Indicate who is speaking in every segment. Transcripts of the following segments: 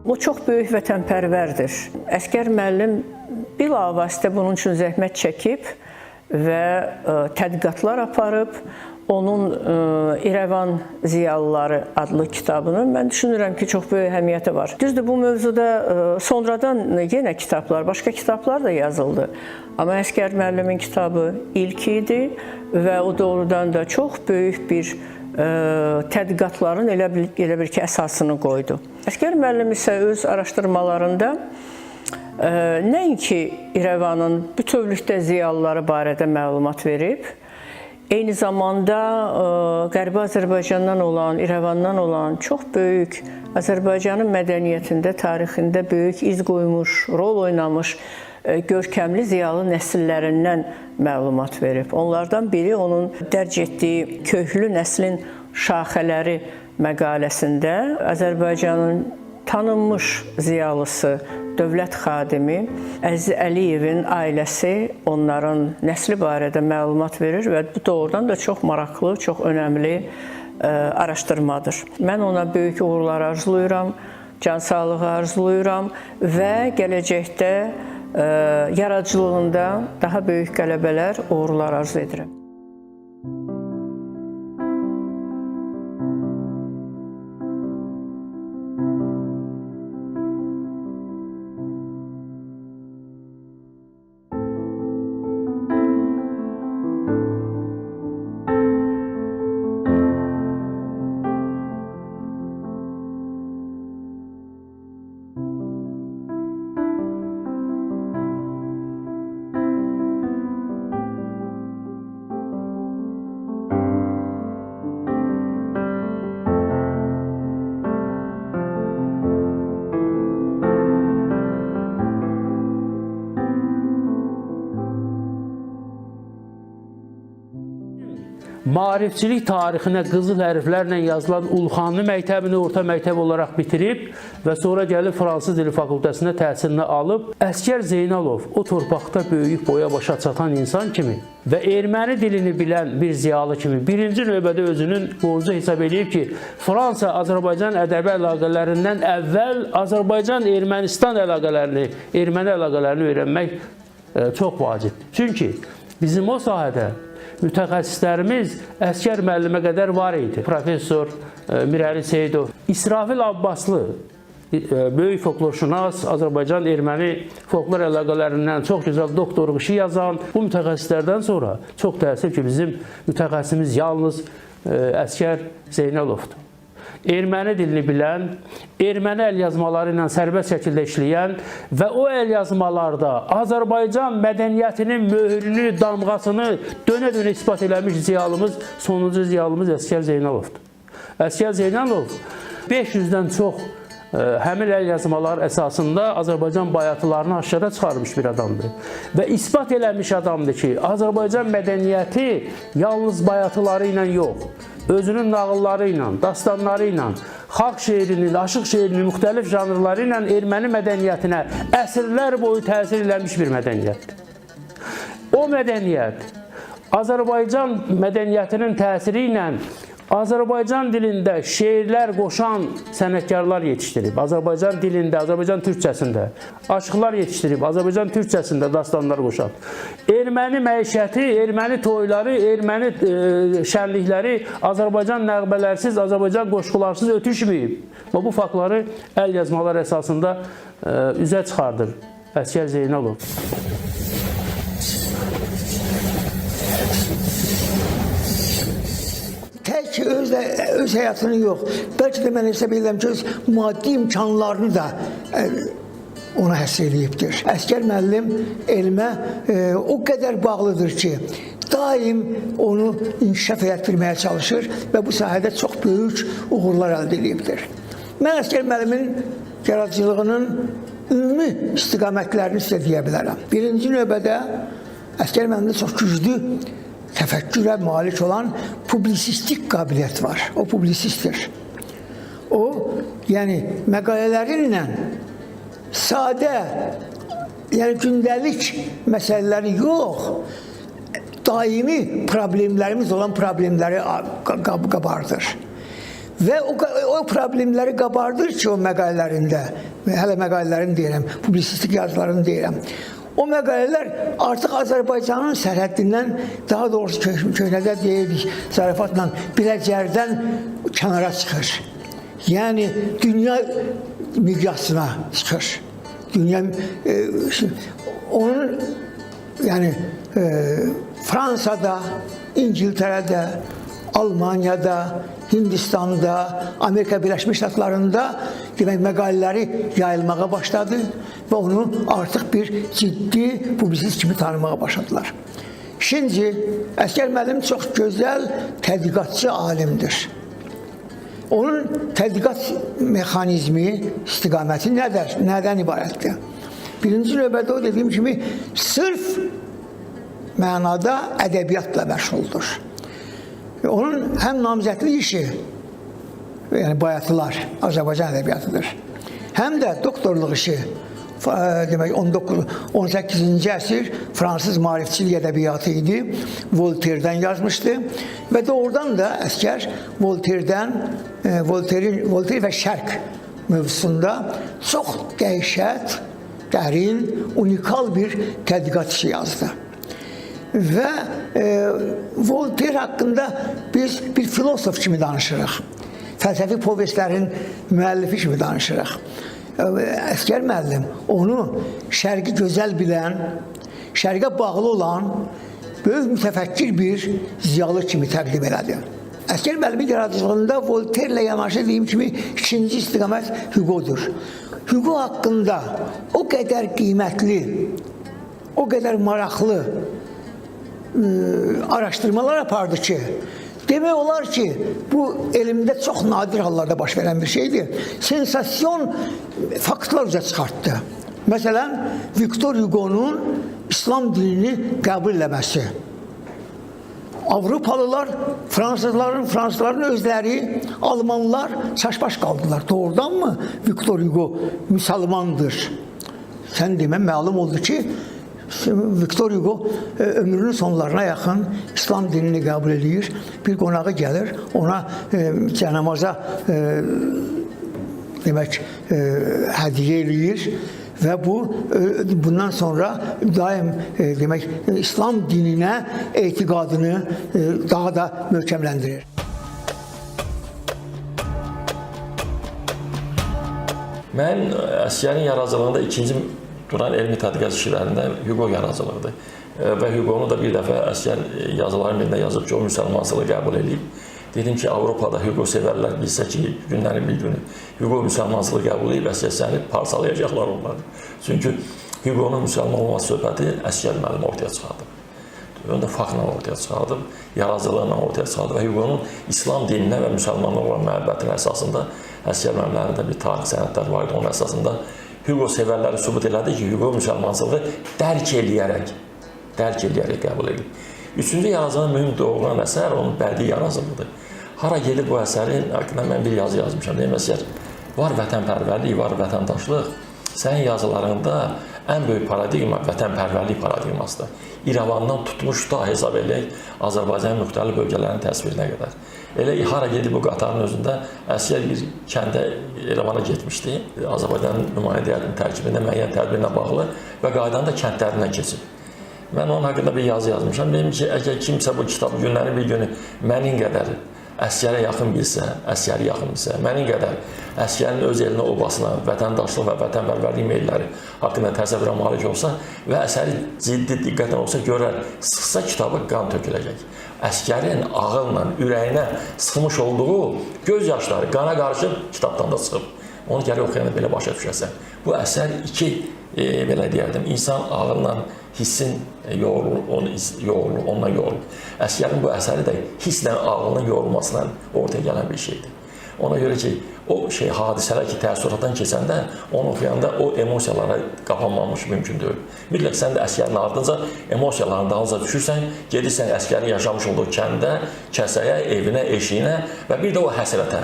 Speaker 1: O çox böyük vətənpərvərdir. Əsgər müəllim bilavasitə bunun üçün zəhmət çəkib və tədqiqatlar aparıb. Onun İrəvan Ziyalıları adlı kitabının mən düşünürəm ki, çox böyük əhəmiyyəti var. Düzdür, bu mövzuda sonradan yenə kitablar, başqa kitablar da yazıldı. Amma Əsgər müəllimin kitabı ilk idi və o doğrudan da çox böyük bir tədqiqatların elə bir ki, əsasını qoydu. Əsgər müəllim isə öz araşdırmalarında nəinki İrəvanın bütövlükdə ziyalıları barədə məlumat verib, eyni zamanda Qərbi Azərbaycandan olan, İrəvandan olan çox böyük Azərbaycanın mədəniyyətində, tarixində böyük iz qoymuş, rol oynamış görkəmli ziyalı nəsillərindən məlumat verib. Onlardan biri onun dərc etdiyi Köhlü nəslin şaxələri məqaləsində Azərbaycanın tanınmış ziyalısı, dövlət xadimi Əziz Əliyevin ailəsi onların nəsli barədə məlumat verir və bu doğrudan da çox maraqlı, çox önəmli araşdırmadır. Mən ona böyük uğurlar arzulayıram, can sağlığı arzulayıram və gələcəkdə yaradıcılığında daha böyük qələbələr, uğurlar arzu edirəm.
Speaker 2: Maarifçilik tarixinə qızıl hərflərlə yazılan Ulxanlı məktəbini orta məktəb olaraq bitirib və sonra gəlib Fransız dili fakültəsində təhsilini alıb, Əsgər Zeynalov o torpaqda böyük boya başa çatan insan kimi və erməni dilini bilən bir ziyalı kimi birinci növbədə özünün borcu hesab edib ki, Fransa-Azərbaycan ədəbi əlaqələrindən əvvəl Azərbaycan-Ermənistan əlaqələrini, erməni əlaqələrini öyrənmək çox vacibdir. Çünki bizim o sahədə mütəxəssislərimiz Əsgər müəllimə qədər var idi. Professor Mirəli Seyidov, İsrafil Abbaslı, böyük folklorşünas, Azərbaycan-Erməni folklor əlaqələrindən çox gözəl doktorluq işi yazan bu mütəxəssislərdən sonra çox təəssüf ki, bizim mütəxəssisimiz yalnız Əsgər Zeynalovdur. Erməni dilini bilən, erməni əlyazmaları ilə sərbəst şəkildə işləyən və o əlyazmalarda Azərbaycan mədəniyyətinin möhrünü, damğasını dönə-dönə ispat eləmiş ziyalımız, sonuncu ziyalımız Əsgər Zeynalovdur. Əsgər Zeynalov 500-dən çox həmin əlyazmalar əsasında Azərbaycan bayatılarını aşkara çıxarmış bir adamdır. Və ispat eləmiş adamdır ki, Azərbaycan mədəniyyəti yalnız bayatıları ilə yox, özünün nağılları ilə, dastanları ilə, xalq şeirinin, aşıq şeirinin müxtəlif janrları ilə erməni mədəniyyətinə əsrlər boyu təsir eləmiş bir mədəniyyətdir. O mədəniyyət Azərbaycan mədəniyyətinin təsiri ilə Azərbaycan dilində şeirlər qoşan sənətkarlar yetişdirib. Azərbaycan dilində, Azərbaycan türkçəsində aşıqlar yetişdirib. Azərbaycan türkçəsində dastanlar qoşan. Erməni məişəti, erməni toyları, erməni şənlikləri Azərbaycan nəğbələrsiz, Azərbaycan qoşqularsız ötüşməyib. Və bu faktları əl yazmalar əsasında üzə çıxardır Əsgər Zeynalov.
Speaker 3: Tək öz həyatını yox, bəlkə də mən hesab edirəm ki, öz maddi imkanlarını da ona həsr eləyibdir. Əsgər müəllim elmə o qədər bağlıdır ki, daim onu inkişaf etdirməyə çalışır və bu sahədə çox böyük uğurlar əldə edibdir. Mən Əsgər müəllimin yaradıcılığının ümumi istiqamətlərini sizə deyə bilərəm. Birinci növbədə Əsgər müəllimdə çox güclü təfəkkürə malik olan publisistik qabiliyyət var. O publisistdir. O, yəni məqalələrinlə sadə, yəni gündəlik məsələləri yox, daimi problemlərimiz olan problemləri qabardır. və o problemləri qabardır ki, o məqalələrində, hələ məqalələrini deyirəm, publisistik yazılarını deyirəm. O məqalələr artıq Azərbaycanın sərhəddindən, daha doğrusu köhnədə deyirik, zarafatla biləcərdən kənara çıxır. Yəni, dünya miqyasına çıxır. Dünya, onun, yəni, Fransada, İngiltərədə, Almaniyada, Hindistanda, Amerika Birləşmiş Ştatlarında demək, məqalələri yayılmağa başladı və onu artıq bir ciddi publisist kimi tanımağa başladılar. İkinci, Əsgər müəllim çox gözəl tədqiqatçı alimdir. Onun tədqiqat mexanizmi, istiqaməti nədən ibarətdir? Birinci növbədə o dediyim kimi sırf mənada ədəbiyyatla məşğuldur. Onun həm namizədli işi, yəni bayatılar, Azərbaycan ədəbiyyatıdır, həm də doktorluq işi, demək 18-ci əsr fransız maarifçilik ədəbiyyatı idi, Voltaire'dən yazmışdı və doğrudan da Əsgər Voltaire və Şərq mövzusunda çox dəhşət, dərin, unikal bir tədqiqat işi yazdı. Və Voltaire haqqında biz bir filosof kimi danışırıq. Fəlsəfi povestlərin müəllifi kimi danışırıq. Əsgər müəllim onu şərqi gözəl bilən, şərqə bağlı olan böyük mütəfəkkir bir ziyalı kimi təqdim elədi. Əsgər müəllimin yaradıcılığında Voltaire ilə yanaşı deyim kimi ikinci istiqamət Hugo'dur. Hugo haqqında o qədər qiymətli, o qədər maraqlı araşdırmalar apardı ki, demək olar ki, bu elmdə çox nadir hallarda baş verən bir şeydir. Sensasyon faktlar üzə çıxartdı. Məsələn, Victor Hugo'nun İslam dinini qəbul eləməsi. Avropalılar, fransızların özləri, Almanlar çaşbaş qaldılar. Doğrudanmı Victor Hugo müsəlmandır? Sən demə, məlum oldu ki, Victor Hugo ömrünün sonlarına yaxın İslam dinini qəbul edir. Bir qonağı gəlir, ona cənamaza demək, hədiyyə eləyir və bundan sonra daim demək, İslam dininə etiqadını daha da möhkəmləndirir.
Speaker 4: Mən Əsgərin yaradıcılığında ikinci duran elmi tədqiqat işlərində Hugo yaradıcılığıdır. Və Hugo'nu da bir dəfə Əsgər yazıların birində yazıb ki, o müsəlmansılığı qəbul edib. Dedim ki, Avropada Hugo sevərlər bilsə ki, günlərin bir günü Hugo müsəlmansılığı qəbul edib, Əsgər səni parçalayacaqlar onları. Çünki Hugo'nun müsəlman olması söhbəti Əsgər müəllim ortaya çıxardı. Öndə faktla ortaya çıxardı, yaradıcılığla ortaya çıxardı və Hugo'nun İslam dininə və müsəlmanlığa olan məhəbbətinin əsasında Əsgər müəllimlərində bir tarix sənədlər var idi, onun əsasında Hugo sevərləri sübut elədi ki, Hugo müsəlmansılığı dərk eləyərək qəbul edib. Üçüncü yaradıcının mühüm doğulan əsər onun bədii yaradıcılığıdır. Hara gedir bu əsərin haqqında mən bir yazı yazmışam. Deyim, Əsgər, var vətənpərvərlik, var vətəndaşlıq. Sənin yazılarında ən böyük paradigma vətənpərvərlik paradigmasıdır. İrəvandan tutmuş da hesab edək Azərbaycanın müxtəlif bölgələrinin təsvirinə qədər. Elə hara gedib bu qatarın özündə Əsgər bir kəndə İrəvana getmişdi. Azərbaycanın nümayəndə heyətinin tərkibində müəyyən tədbirlə bağlı və qaydanda kəndlərindən keçib. Mən onun haqqında bir yazı yazmışam. Deyim ki, əgər kimsə bu kitabı günlərin bir günü mənim qədər Əsgərə yaxın bilsə, Əsgəri yaxın bilsə, mənim qədər Əsgərin öz elinə, obasına, vətəndaşlıq və vətənpərvərlik meylləri haqqında təsəvvürə malik olsa və əsəri ciddi diqqətlə olsa görər, sıxsa kitabı qan töküləcək. Əsgərin ağılla, ürəyinə sıxmış olduğu göz yaşları qana qarışıb kitabdan da çıxıb. Onu gərək oxuyanda belə başa düşəsən. Bu əsər belə deyərdim, insan ağılla hissin yoğrulur, onunla yoğrulur. Əsgərin bu əsəri də hisslə ağlının yoğrulmasından ortaya gələn bir şeydir. Ona görə ki, o hadisələr ki, təəssüratdan keçəndə, onu oxuyanda o emosiyalara qapanmamış mümkün deyil. Mütləq sən də əsgərin ardınca emosiyaların dalınca düşürsən, gedirsən əsgərin yaşamış olduğu kəndə, kəsəyə, evinə, eşiyinə və bir də o həsrətə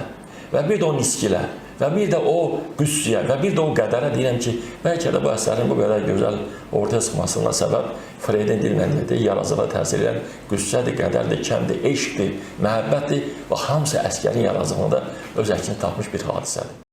Speaker 4: və bir də o niskilə və bir də o qüssüyə və bir də o qədərə deyirəm ki, bəlkə də bu əsərin bu qədər gözəl ortaya çıxmasına səbəb Freydin dilinə dediyi yaradıcılığa təsir edən qüssədir, qədərdir, kəmdir, eşqdir, məhəbbətdir və hamısı əsgərin yaradıcılığında öz əksini tapmış bir hadisədir.